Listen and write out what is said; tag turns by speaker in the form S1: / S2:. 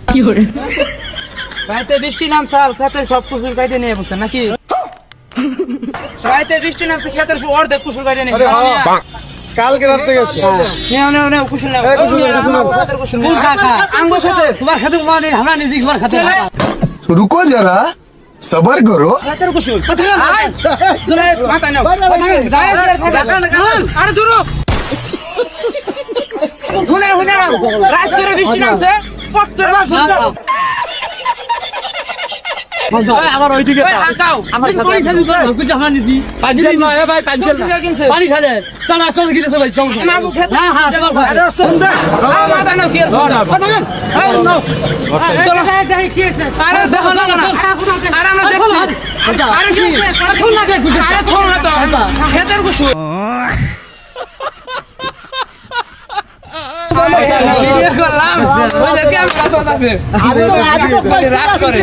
S1: কি করে
S2: রাইতে বৃষ্টি নামছে আর ক্ষেতের সব কুসুর কাটে নিয়ে বসে নাকি রাইতে বৃষ্টি নামছে ক্ষেতের সব অর্ধেক কুসুর কাটে নিয়ে
S3: কালকে রাতে গেছে
S2: কুসুর নাও
S1: তোমার খাতে মানে আমরা নিজে তোমার খাতে
S4: रुको जरा सबर करो
S2: ক্ষেতের কুসুর মাথা নাও আরে দূরো শুনে শুনে রাত করে বৃষ্টি নামছে পট করে
S3: আমার ওইদিকে
S2: হাঁকাও
S1: আমার পয়সা দিবা কিছু আমরা নিজে
S3: পাঞ্চেল না ভাই পাঞ্চেল না
S2: কিনছে
S1: পানি সাজে চল আসলে কিনেছে ভাই চল
S2: মাগু খেতে
S1: হ্যাঁ হ্যাঁ তোমার ঘরে
S2: মাথা নাও কি চলো আরে দেখো না আরে আমরা দেখছি আরে কি আরে ছোড় না তো খেতের কুসুর ভিডিও করলাম ওই যে কেমন কথা আছে রাগ করে